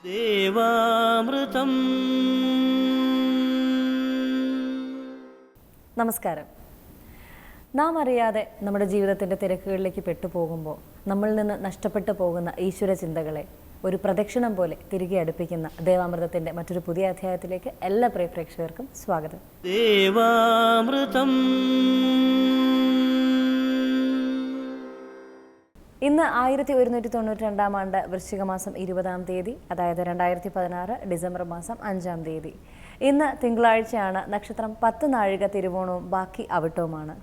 ദേവാമൃതം. നമസ്കാരം. നാം അറിയാതെ നമ്മുടെ ജീവിതത്തിൻ്റെ തിരക്കുകളിലേക്ക് പെട്ടുപോകുമ്പോൾ നമ്മളിൽ നിന്ന് നഷ്ടപ്പെട്ടു പോകുന്ന ഈശ്വര ചിന്തകളെ ഒരു പ്രദക്ഷിണം പോലെ തിരികെ അടുപ്പിക്കുന്ന ദേവാമൃതത്തിൻ്റെ മറ്റൊരു പുതിയ അധ്യായത്തിലേക്ക് എല്ലാ പ്രിയ പ്രേക്ഷകർക്കും സ്വാഗതം. ദേവാമൃതം. ഇന്ന് 1192 ആണ്ട് വൃശ്ചിക മാസം 20-ാം തീയതി, അതായത് 2016 ഡിസംബർ മാസം 5-ാം തീയതി. ഇന്ന് തിങ്കളാഴ്ചയാണ്. നക്ഷത്രം 10 നാഴിക തിരുവോണവും ബാക്കി അവിട്ടവുമാണ്.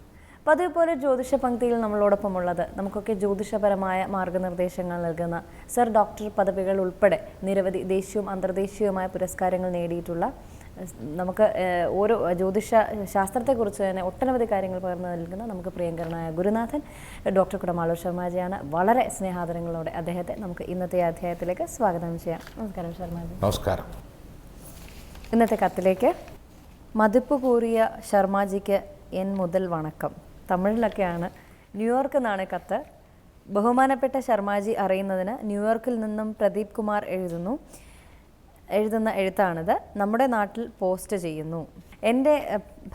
പതിവ് പോലെ ജ്യോതിഷ പങ്ക്തിയിൽ നമ്മളോടൊപ്പമുള്ളത് നമുക്കൊക്കെ ജ്യോതിഷപരമായ മാർഗനിർദ്ദേശങ്ങൾ നൽകുന്ന സർ ഡോക്ടർ പദവികൾ ഉൾപ്പെടെ നിരവധി ദേശീയവും അന്തർദേശീയവുമായ പുരസ്കാരങ്ങൾ നേടിയിട്ടുള്ള, നമുക്ക് ഓരോ ജ്യോതിഷ ശാസ്ത്രത്തെക്കുറിച്ച് തന്നെ ഒട്ടനവധി കാര്യങ്ങൾ പകർന്നു നൽകുന്ന നമുക്ക് പ്രിയങ്കരനായ ഗുരുനാഥൻ ഡോക്ടർ കുടമാളൂർ ശർമാജിയാണ്. വളരെ സ്നേഹാദരങ്ങളോടെ അദ്ദേഹത്തെ നമുക്ക് ഇന്നത്തെ അധ്യായത്തിലേക്ക് സ്വാഗതം ചെയ്യാം. നമസ്കാരം ശർമാജി. നമസ്കാരം. ഇന്നത്തെ കത്തിലേക്ക് മതിപ്പ് കൂറിയ ശർമാജിക്ക് എൻ മുതൽ വണക്കം. തമിഴിലൊക്കെയാണ്. ന്യൂയോർക്കിൽ നിന്നാണ് കത്ത്. ബഹുമാനപ്പെട്ട ശർമാജി അറിയുന്നതിന് ന്യൂയോർക്കിൽ നിന്നും പ്രദീപ് കുമാർ എഴുതുന്ന എഴുത്താണിത്. നമ്മുടെ നാട്ടിൽ പോസ്റ്റ് ചെയ്യുന്നു. എൻ്റെ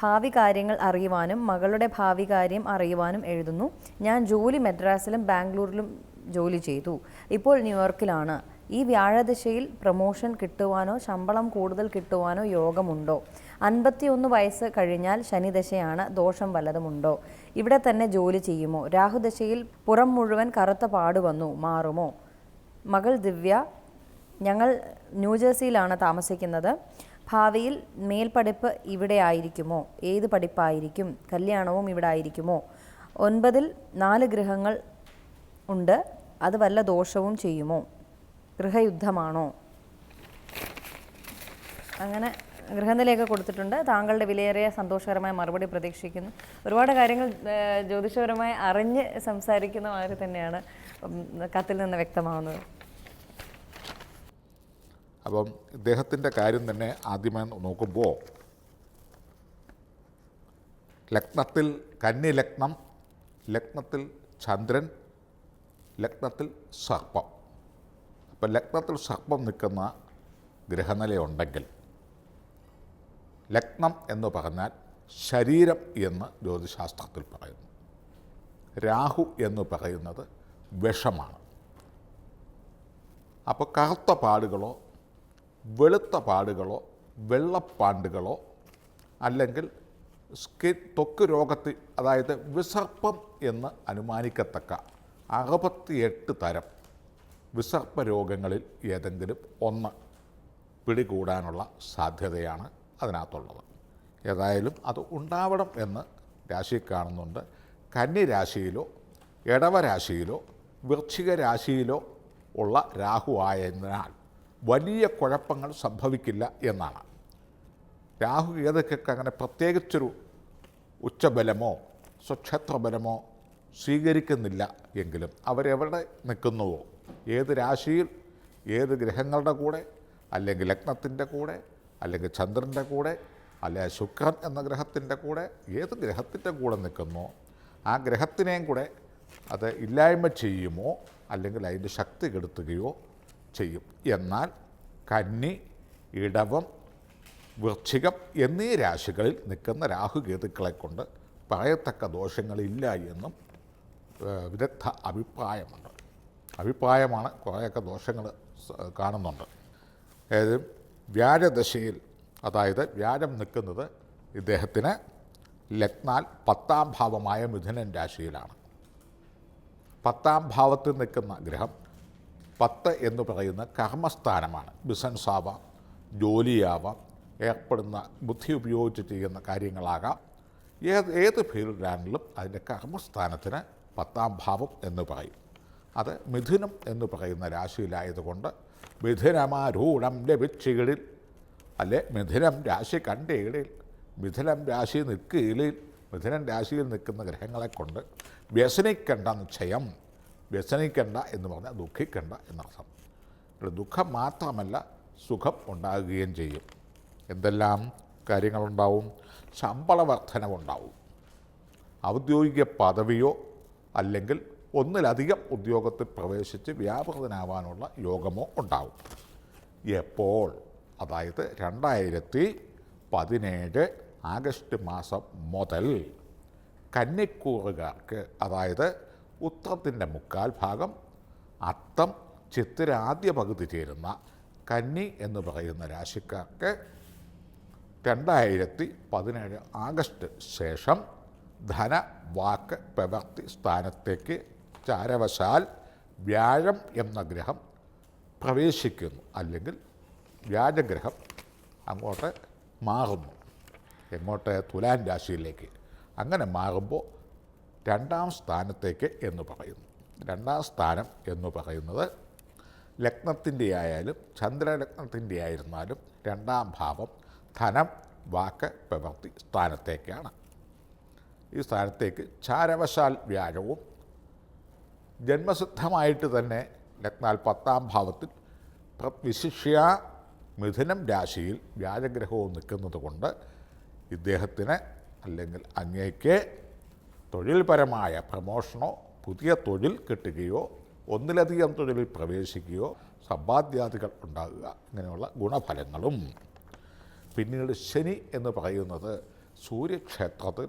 ഭാവി കാര്യങ്ങൾ അറിയുവാനും മകളുടെ ഭാവി കാര്യം അറിയുവാനും എഴുതുന്നു. ഞാൻ ജോലി മദ്രാസിലും ബാംഗ്ലൂരിലും ജോലി ചെയ്തു. ഇപ്പോൾ ന്യൂയോർക്കിലാണ്. ഈ വ്യാഴദശയിൽ പ്രമോഷൻ കിട്ടുവാനോ ശമ്പളം കൂടുതൽ കിട്ടുവാനോ യോഗമുണ്ടോ? 51 വയസ്സ് കഴിഞ്ഞാൽ ശനിദശയാണ്. ദോഷം വല്ലതുമുണ്ടോ? ഇവിടെ തന്നെ ജോലി ചെയ്യുമോ? രാഹുദശയിൽ പുറം മുഴുവൻ കറുത്ത പാട് വന്നു, മാറുമോ? മകൾ ദിവ്യ. ഞങ്ങൾ ന്യൂജേഴ്സിയിലാണ് താമസിക്കുന്നത്. ഭാവിയിൽ മേൽപ്പടിപ്പ് ഇവിടെ ആയിരിക്കുമോ? ഏത് പഠിപ്പായിരിക്കും? കല്യാണവും ഇവിടെ ആയിരിക്കുമോ? 9-ൽ 4 ഗ്രഹങ്ങൾ ഉണ്ട്. അത് വല്ല ദോഷവും ചെയ്യുമോ? ഗൃഹയുദ്ധമാണോ? അങ്ങനെ ഗൃഹനിലയൊക്കെ കൊടുത്തിട്ടുണ്ട്. താങ്കളുടെ വിലയേറിയ സന്തോഷകരമായ മറുപടി പ്രതീക്ഷിക്കുന്നു. ഒരുപാട് കാര്യങ്ങൾ ജ്യോതിഷപരമായി അറിഞ്ഞ് സംസാരിക്കുന്ന മാതിരി തന്നെയാണ് കത്തിൽ നിന്ന് വ്യക്തമാവുന്നത്. അപ്പം ഇദ്ദേഹത്തിൻ്റെ കാര്യം തന്നെ ആദ്യമേ നോക്കുമ്പോൾ, ലഗ്നത്തിൽ കന്നി ലഗ്നം, ലഗ്നത്തിൽ ചന്ദ്രൻ, ലഗ്നത്തിൽ സർപ്പം. അപ്പം ലഗ്നത്തിൽ സർപ്പം നിൽക്കുന്ന ഗ്രഹനിലയുണ്ടെങ്കിൽ, ലഗ്നം എന്ന് പറഞ്ഞാൽ ശരീരം എന്ന് ജ്യോതിശാസ്ത്രത്തിൽ പറയുന്നു. രാഹു എന്ന് പറയുന്നത് വിഷമാണ്. അപ്പോൾ കറുത്ത പാടുകളോ വെളുത്ത പാടുകളോ വെള്ളപ്പാണ്ടുകളോ അല്ലെങ്കിൽ ത്വക്ക് രോഗത്തിൽ, അതായത് വിസർപ്പം എന്ന് അനുമാനിക്കത്തക്ക 68 തരം വിസർപ്പ രോഗങ്ങളിൽ ഏതെങ്കിലും ഒന്ന് പിടികൂടാനുള്ള സാധ്യതയാണ് അതിനകത്തുള്ളത്. ഏതായാലും അത് ഉണ്ടാവണം എന്ന് രാശി കാണുന്നുണ്ട്. കന്നി രാശിയിലോ ഇടവരാശിയിലോ വൃശ്ചിക രാശിയിലോ ഉള്ള രാഹു ആയതിനാൽ വലിയ കുഴപ്പങ്ങൾ സംഭവിക്കില്ല എന്നാണ്. രാഹു ഏതൊക്കെ അങ്ങനെ പ്രത്യേകിച്ചൊരു ഉച്ചബലമോ സ്വക്ഷേത്രബലമോ സ്വീകരിക്കുന്നില്ല എങ്കിലും അവരെവിടെ നിൽക്കുന്നുവോ, ഏത് രാശിയിൽ ഏത് ഗ്രഹങ്ങളുടെ കൂടെ, അല്ലെങ്കിൽ ലഗ്നത്തിൻ്റെ കൂടെ, അല്ലെങ്കിൽ ചന്ദ്രൻ്റെ കൂടെ, അല്ലെങ്കിൽ ശുക്രൻ എന്ന ഗ്രഹത്തിൻ്റെ കൂടെ, ഏത് ഗ്രഹത്തിൻ്റെ കൂടെ നിൽക്കുന്നോ ആ ഗ്രഹത്തിനെയും കൂടെ അത് ഇല്ലായ്മ ചെയ്യുമോ അല്ലെങ്കിൽ അതിൻ്റെ ശക്തി കെടുത്തുകയോ ചെയ്യും. എന്നാൽ കന്നി, ഇടവം, വൃശ്ചികം എന്നീ രാശികളിൽ നിൽക്കുന്ന രാഹുകേതുക്കളെ കൊണ്ട് പറയത്തക്ക ദോഷങ്ങളില്ല എന്നും വിദഗ്ധ അഭിപ്രായമാണ്. കുറേയൊക്കെ ദോഷങ്ങൾ കാണുന്നുണ്ട്. അതായത് വ്യാഴദശയിൽ, അതായത് വ്യാഴം നിൽക്കുന്നത് ഇദ്ദേഹത്തിന് ലഗ്നാൽ 10-ാം ഭാവമായ മിഥുനൻ രാശിയിലാണ്. 10-ാം ഭാവത്തിൽ നിൽക്കുന്ന ഗ്രഹം 10 എന്ന് പറയുന്ന കർമ്മസ്ഥാനമാണ്. ബിസിനസ് ആവാം, ജോലിയാവാം, ഏർപ്പെടുന്ന ബുദ്ധി ഉപയോഗിച്ച് ചെയ്യുന്ന കാര്യങ്ങളാകാം. ഏത് ഫീൽഡിലാണെങ്കിലും അതിൻ്റെ കർമ്മസ്ഥാനത്തിന് 10-ാം ഭാവം എന്ന് പറയും. അത് മിഥുനം എന്ന് പറയുന്ന രാശിയിലായതുകൊണ്ട് മിഥുനമാരൂഢം ലഭിച്ചികളിൽ, അല്ലെ മിഥുനം രാശി കണ്ടയിളിൽ, മിഥുനം രാശി നിൽക്കയിളിൽ, മിഥുനൻ രാശിയിൽ നിൽക്കുന്ന ഗ്രഹങ്ങളെ കൊണ്ട് വ്യസനിക്കേണ്ട നിശ്ചയം. വ്യസനിക്കേണ്ട എന്ന് പറഞ്ഞാൽ ദുഃഖിക്കേണ്ട എന്നർത്ഥം. ഇവിടെ ദുഃഖം മാത്രമല്ല സുഖം ഉണ്ടാകുകയും ചെയ്യും. എന്തെല്ലാം കാര്യങ്ങളുണ്ടാവും? ശമ്പള വർധനവുണ്ടാവും. ഔദ്യോഗിക പദവിയോ അല്ലെങ്കിൽ ഒന്നിലധികം ഉദ്യോഗത്തിൽ പ്രവേശിച്ച് വ്യാപൃതനാവാനുള്ള യോഗമോ ഉണ്ടാവും. എപ്പോൾ? അതായത് 2017 ആഗസ്റ്റ് മാസം മുതൽ കന്നിക്കൂറുകാർക്ക്, അതായത് ഉത്രത്തിൻ്റെ മുക്കാൽ ഭാഗം, അത്തം ചിത്തിര ആദ്യ പകുതി ചേരുന്ന കന്നി എന്ന് പറയുന്ന രാശിക്കാർക്ക് 2017 ആഗസ്റ്റ് ശേഷം ധന, വാക്ക്, പ്രവൃത്തി സ്ഥാനത്തേക്ക് ചാരവശാൽ വ്യാഴം എന്ന ഗ്രഹം പ്രവേശിക്കുന്നു. അല്ലെങ്കിൽ വ്യാഴഗ്രഹം അങ്ങോട്ട് മാറുന്നു. എങ്ങോട്ട്? തുലാൻ രാശിയിലേക്ക്. അങ്ങനെ മാറുമ്പോൾ രണ്ടാം സ്ഥാനത്തേക്ക് എന്ന് പറയുന്നു. രണ്ടാം സ്ഥാനം എന്ന് പറയുന്നത് ലഗ്നത്തിൻ്റെ ആയാലും ചന്ദ്രലഗ്നത്തിൻ്റെ ആയിരുന്നാലും രണ്ടാം ഭാവം ധനം, വാക്ക്, പ്രവൃത്തി സ്ഥാനത്തേക്കാണ്. ഈ സ്ഥാനത്തേക്ക് ചാരവശാൽ വ്യാഴവും ജന്മസിദ്ധമായിട്ട് തന്നെ ലഗ്നാൽ 10ാം ഭാവത്തിൽ വിശിഷ്യ മിഥുനം രാശിയിൽ വ്യാഴഗ്രഹവും നിൽക്കുന്നത് കൊണ്ട് ഇദ്ദേഹത്തിന് അല്ലെങ്കിൽ അങ്ങേക്ക് തൊഴിൽപരമായ പ്രമോഷനോ പുതിയ തൊഴിൽ കിട്ടുകയോ ഒന്നിലധികം തൊഴിലിൽ പ്രവേശിക്കുകയോ സമ്പാദ്യാദികൾ ഉണ്ടാകുക, ഇങ്ങനെയുള്ള ഗുണഫലങ്ങളും. പിന്നീട് ശനി എന്ന് പറയുന്നത് സൂര്യക്ഷേത്രത്തിൽ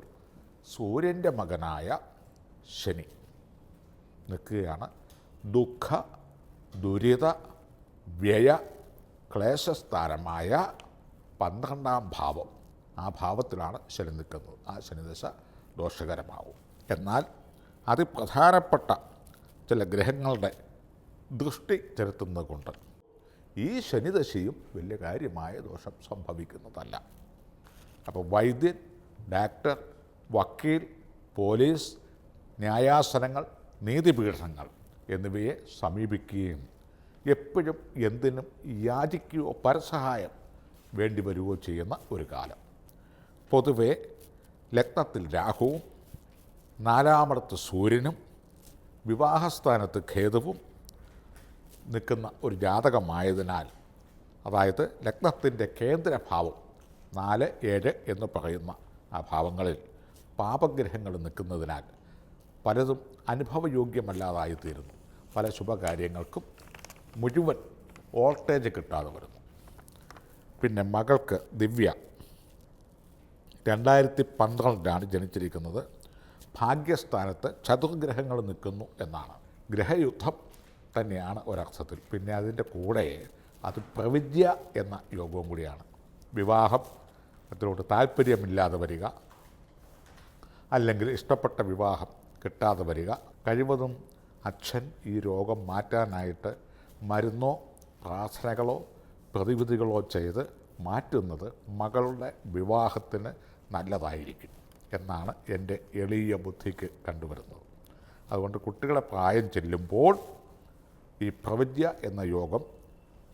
സൂര്യൻ്റെ മകനായ ശനി നിൽക്കുകയാണ്. ദുഃഖ, ദുരിത, വ്യയ, ക്ലേശസ്ഥാനമായ 12ാം ഭാവം, ആ ഭാവത്തിലാണ് ശനി നിൽക്കുന്നത്. ആ ശനിദശ ദോഷകരമാവും. എന്നാൽ അതിപ്രധാനപ്പെട്ട ചില ഗ്രഹങ്ങളുടെ ദൃഷ്ടി ചെലുത്തുന്നത് കൊണ്ട് ഈ ശനിദശയും വലിയ കാര്യമായ ദോഷം സംഭവിക്കുന്നതല്ല. അപ്പോൾ വൈദ്യൻ, ഡാക്ടർ, വക്കീൽ, പോലീസ്, ന്യായാസനങ്ങൾ, നീതിപീഠങ്ങൾ എന്നിവയെ സമീപിക്കുകയും എപ്പോഴും എന്തിനും യാചിക്കുകയോ പരസഹായം വേണ്ടി വരികയോ ചെയ്യുന്ന ഒരു കാലം. പൊതുവെ ലഗ്നത്തിൽ രാഹുവും 4ാമടത്ത് സൂര്യനും വിവാഹസ്ഥാനത്ത് ഖേതുവും നിൽക്കുന്ന ഒരു ജാതകമായതിനാൽ, അതായത് ലഗ്നത്തിൻ്റെ കേന്ദ്രഭാവം 4, 7 എന്ന് പറയുന്ന ആ ഭാവങ്ങളിൽ പാപഗ്രഹങ്ങൾ നിൽക്കുന്നതിനാൽ പലതും അനുഭവയോഗ്യമല്ലാതായിത്തീരുന്നു. പല ശുഭകാര്യങ്ങൾക്കും മുഴുവൻ വോൾട്ടേജ് കിട്ടാതെ വരുന്നു. പിന്നെ മകൾക്ക് ദിവ്യ 2012 ജനിച്ചിരിക്കുന്നത്. ഭാഗ്യസ്ഥാനത്ത് ചതുർഗ്രഹങ്ങൾ നിൽക്കുന്നു എന്നാണ്. ഗ്രഹയുദ്ധം തന്നെയാണ് ഒരർത്ഥത്തിൽ. പിന്നെ അതിൻ്റെ കൂടെ അത് പ്രവിദ്യ എന്ന യോഗവും കൂടിയാണ്. വിവാഹം അതിലോട്ട് താല്പര്യമില്ലാതെ വരിക, അല്ലെങ്കിൽ ഇഷ്ടപ്പെട്ട വിവാഹം കിട്ടാതെ വരിക. കഴിവതും അച്ഛൻ ഈ രോഗം മാറ്റാനായിട്ട് മരുന്നോ പ്രാർത്ഥനകളോ പ്രതിവിധികളോ ചെയ്ത് മാറ്റുന്നത് മകളുടെ വിവാഹത്തിന് നല്ലതായിരിക്കും എന്നാണ് എൻ്റെ എളിയ ബുദ്ധിക്ക് കണ്ടുവരുന്നത്. അതുകൊണ്ട് കുട്ടികളെ പ്രായം ചെല്ലുമ്പോൾ ഈ പ്രവിദ്യ എന്ന യോഗം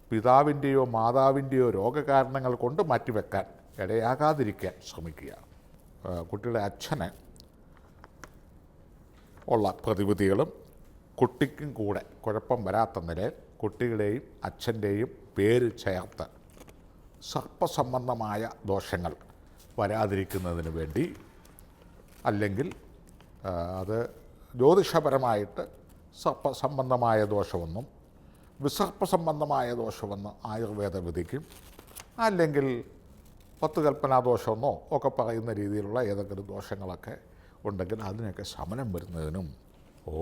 പിതാവിൻ്റെയോ മാതാവിൻ്റെയോ രോഗകാരണങ്ങൾ കൊണ്ട് മാറ്റിവെക്കാൻ ഇടയാകാതിരിക്കാൻ ശ്രമിക്കുക. കുട്ടിയുടെ അച്ഛന് ഉള്ള പ്രതിവിധികളും കുട്ടിക്കും കൂടെ കുഴപ്പം വരാത്ത നിലയിൽ കുട്ടിയുടെയും അച്ഛൻ്റെയും പേര് ചേർത്ത് സർപ്പസംബന്ധമായ ദോഷങ്ങൾ വരാതിരിക്കുന്നതിന് വേണ്ടി, അല്ലെങ്കിൽ അത് ജ്യോതിഷപരമായിട്ട് സർപ്പസംബന്ധമായ ദോഷമെന്നും വിസർപ്പസംബന്ധമായ ദോഷമെന്ന് ആയുർവേദ വിധിക്കും, അല്ലെങ്കിൽ 10 കൽപ്പനാ ദോഷമെന്നോ ഒക്കെ പറയുന്ന രീതിയിലുള്ള ഏതെങ്കിലും ദോഷങ്ങളൊക്കെ ഉണ്ടെങ്കിൽ അതിനൊക്കെ ശമനം വരുന്നതിനും ഓം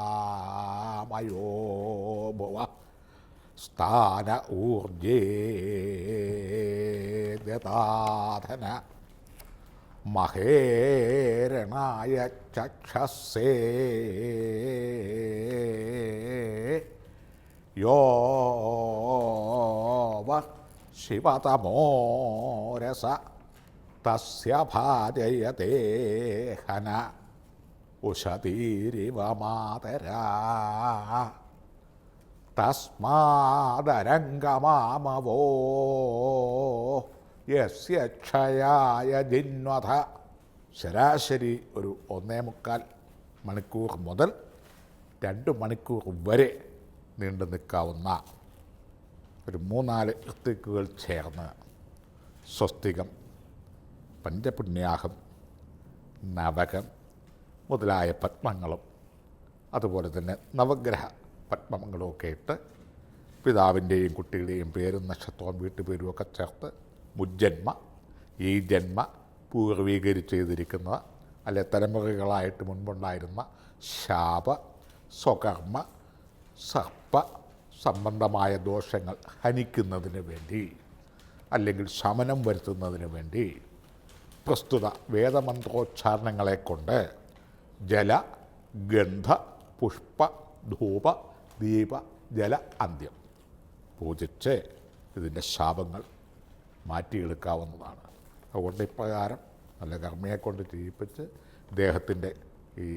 ആപോഹിഷ്ടാമയോ ഭവ സ്ഥാന ഊർജേ ദതാധന മഹേരണായ ചക്ഷസേ യോവ ശിവതമോരസ തസ്യ ഭാജയതേ ഹന ഉഷതീരിവ മാതരാ തസ്മാദരംഗമാമവോ യസ്യ ക്ഷയായ ജിന്വധ. ശരാശരി ഒരു 1.25 മണിക്കൂർ മുതൽ 2 മണിക്കൂർ വരെ നീണ്ടു നിൽക്കാവുന്ന ഒരു 3-4 ഋത്വിക്കുകൾ ചേർന്ന് സ്വസ്തികം, പഞ്ചപുണ്യാഹം, നവകം, മുതലായ പത്മങ്ങളും അതുപോലെ തന്നെ നവഗ്രഹ പത്മങ്ങളും ഒക്കെ ഇട്ട് പിതാവിൻ്റെയും കുട്ടിയുടെയും പേരും നക്ഷത്രവും വീട്ടുപേരും ഒക്കെ ചേർത്ത് മുജ്ജന്മ ഈ ജന്മ പൂർവീകരിച്ച് ചെയ്തിരിക്കുന്ന അല്ലെ തലമുറകളായിട്ട് മുൻപുണ്ടായിരുന്ന ശാപ സ്വകർമ്മ സർപ്പ സംബന്ധമായ ദോഷങ്ങൾ ഹനിക്കുന്നതിന് വേണ്ടി അല്ലെങ്കിൽ ശമനം വരുത്തുന്നതിന് വേണ്ടി പ്രസ്തുത വേദമന്ത്രോച്ചാരണങ്ങളെ കൊണ്ട് ജല ഗന്ധ പുഷ്പ ധൂപ ദീപ ജല അന്ത്യം പൂജിച്ച് ഇതിൻ്റെ ശാപങ്ങൾ മാറ്റിയെടുക്കാവുന്നതാണ്. അതുകൊണ്ട് ഇപ്രകാരം നല്ല കർമ്മിയെ കൊണ്ട് ചെയ്യിപ്പിച്ച് ദേഹത്തിൻ്റെ ഈ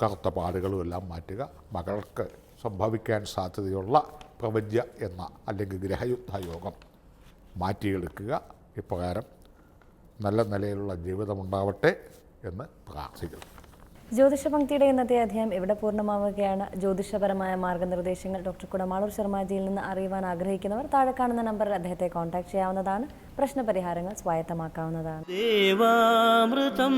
കറുത്ത പാടുകളും എല്ലാം മാറ്റുക. മകൾക്ക് സംഭവിക്കാൻ സാധ്യതയുള്ള പ്രപഞ്ച എന്ന അല്ലെങ്കിൽ ഗ്രഹയുദ്ധ യോഗം മാറ്റിയെടുക്കുക. ഇപ്രകാരം നല്ല നിലയിലുള്ള ജീവിതമുണ്ടാവട്ടെ എന്ന് പ്രാർത്ഥിക്കുന്നു. ജ്യോതിഷ പങ്ക്തിയുടെ ഇന്നത്തെ അധ്യായം ഇവിടെ പൂർണ്ണമാവുകയാണ്. ജ്യോതിഷപരമായ മാർഗ്ഗനിർദ്ദേശങ്ങൾ ഡോക്ടർ കുടമാളൂർ ശർമാജിയിൽ നിന്ന് അറിയുവാൻ ആഗ്രഹിക്കുന്നവർ താഴെ കാണുന്ന നമ്പറിൽ അദ്ദേഹത്തെ കോൺടാക്ട് ചെയ്യാവുന്നതാണ്. പ്രശ്നപരിഹാരങ്ങൾ സ്വായത്തമാക്കാവുന്നതാണ്. ദേവാമൃതം